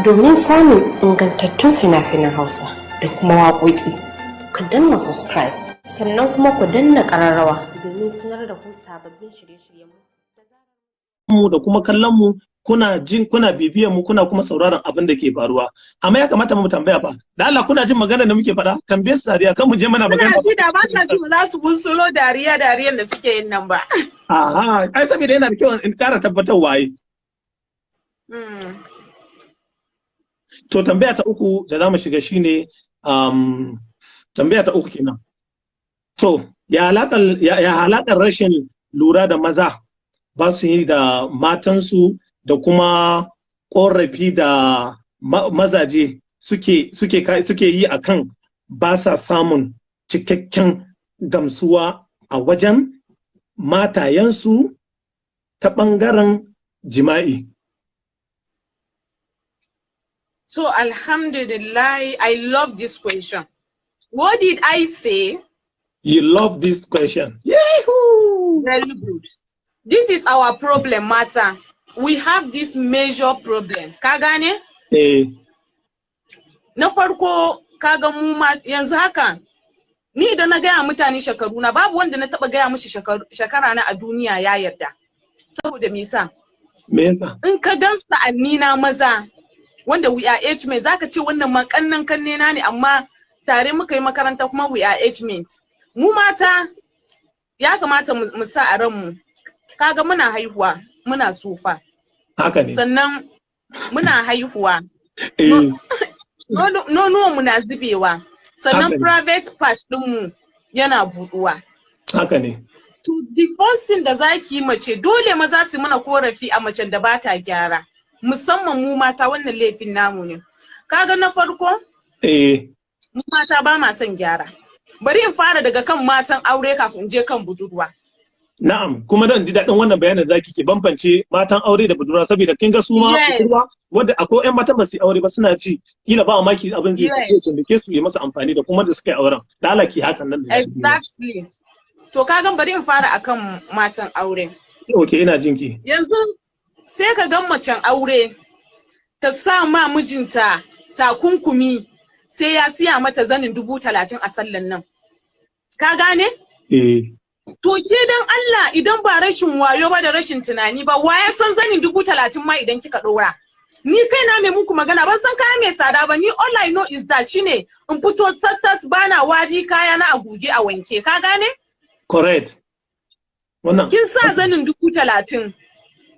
Domin samun ingantattun fina-finan Hausa da kuma waƙoƙi, ku danna subscribe sannan kuma ku danna ƙararrawa domin sanar da ku sababbin shirye-shiryen mu da kuma kallon mu kuna bibiyan mu kuna kuma sauraron abin da ke faruwa. Amma ya kamata mu tambaya fa da Allah kuna jin magana da muke faɗa, tambayar su dariya kan mu je mana magana. Kuna ji da ba ta ji za su gunsulo dariyan da suke yin nan ba. Aha, ai saboda yana da kyau in ƙara tabbatar waye. To tambaya ta uku da zamu shiga shine tambaya ta uku kenan. To ya halakar rashin lura da maza ba su yi da matansu da kuma ƙorafi da mazaje suke yi akan ba sa samun cikakken gamsuwa a wajen matayensu ta ɓangaren jima'i. So alhamdulillah, I love this question. What did I say? You love this question. Yahoo! Very good. This is our problem matter. We have this major problem. Ka gane? Na farko kaga mu yanzu haka ni idan na gaya mutane shekaru na babu wanda na taba gaya mishi shekara na a duniya ya yarda. Saboda me yasa? Me yasa? In ka gansa annina maza wanda we are age mates zaka ce wannan makannan kanne na ne amma tare muka yi makaranta kuma we are age mates. Mu mata ya kamata mu sa a ranmu kaga muna haihuwa muna tsufa. Haka ne. Sannan muna haihuwa. Nonuwa muna zubewa. Sannan private part ɗinmu yana buɗuwa. Haka ne. To the first thing da zaki yi mace dole maza su mana korafi a macen da ba ta gyara. Musamman mu mata wannan laifin namu ne. Kaga na farko? Mu mata ba ma son gyara. Bari in fara daga kan matan aure kafin in je kan budurwa. Na'am, kuma dan ji daɗin wannan bayanin zaki ke bambance matan aure da budurwa saboda kin ga su ma budurwa wanda akwai ƴan matan ba su aure ba suna ci kila ba maki abin zai ke su yi masa amfani da kuma da suka yi auren. Da Allah ki hakan nan da Exactly. To kaga bari in fara akan matan aure. Okay, ina jinki. Yanzu sai ka ga macen aure ta sa ma mijinta takunkumi sai ya siya mata zanin 30,000 a sallan nan. Ka gane? To ke dan Allah idan ba rashin wayo ba da rashin tunani ba wa ya san zanin 30,000 ma idan kika ɗora. Ni kaina mai muku magana ban san kaya mai tsada ba ni all I know is that shine in fito tattas bana wari kaya na a goge a wanke. Ka gane? Correct. Wannan. Kin sa zanin 30,000.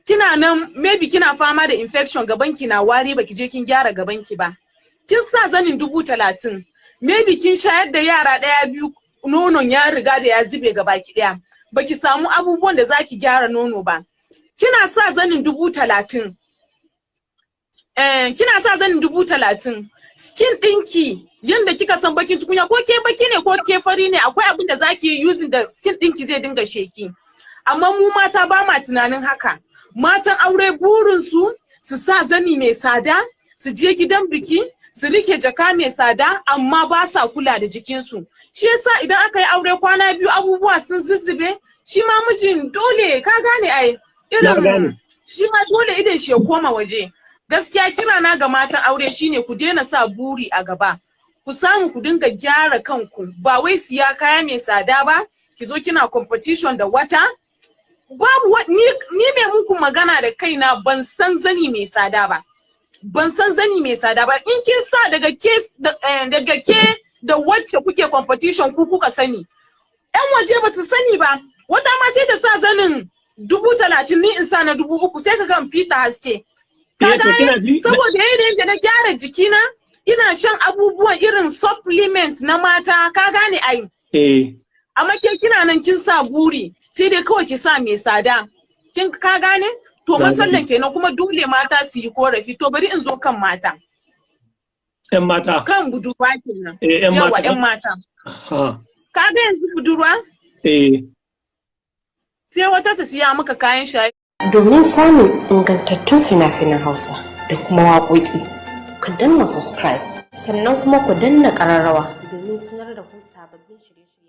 Kina nan maybe kina fama da infection gabanki na wari baki je kin gyara gabanki ba. Kin sa zanin 30,000. Maybe kin shayar da yara ɗaya biyu nonon ya riga da ya zube gabaki ɗaya. Baki samu abubuwan da zaki gyara nono ba. Kina sa zanin 30,000. Kina sa zanin 30,000. Skin ɗinki yanda kika san bakin tukunya ko ke baki ne ko ke fari ne akwai abin da zaki yi using da skin ɗinki zai dinga sheki. Amma mu mata ba ma tunanin haka. Matan aure burinsu su sa zani mai tsada, su je gidan biki, su rike jaka mai tsada, amma ba sa kula da jikinsu. Shi yasa idan aka yi aure kwana biyu abubuwa sun zuzzube, shi ma mijin dole ka gane ai. Irin shi ma dole idan shi ya koma waje. Gaskiya kirana ga matan aure shine ku daina sa buri a gaba. Ku samu ku dinga gyara kanku, ba wai siya kaya mai tsada ba, ki zo kina competition da wata. Babu ni mai muku magana da kaina ban san zani mai tsada ba. Ban san zani mai tsada ba. In kin sa daga ke da wacce kuke competition ku kuka sani. Yan waje ba su sani ba. Wata ma sai ta sa zanin 30,000 ni in sa na 3,000 sai ka ga fita haske. Saboda yanayin da na gyara jikina ina shan abubuwan irin supplements na mata ka gane ai. Amma ke kina nan kin sa buri sai dai kawai ki sa mai tsada. Kin ka gane? To masallan kenan kuma dole mata su yi korafi. To bari in zo kan mata. Ƴan mata. Kan budurwa kenan. Yawa ƴan mata. Ka ga yanzu budurwa? Sai wata ta siya maka kayan shayi. Domin samun ingantattun fina-finan Hausa da kuma waƙoƙi, ku danna subscribe sannan kuma ku danna ƙararrawa domin sanar da ku sababbin shirye-shirye.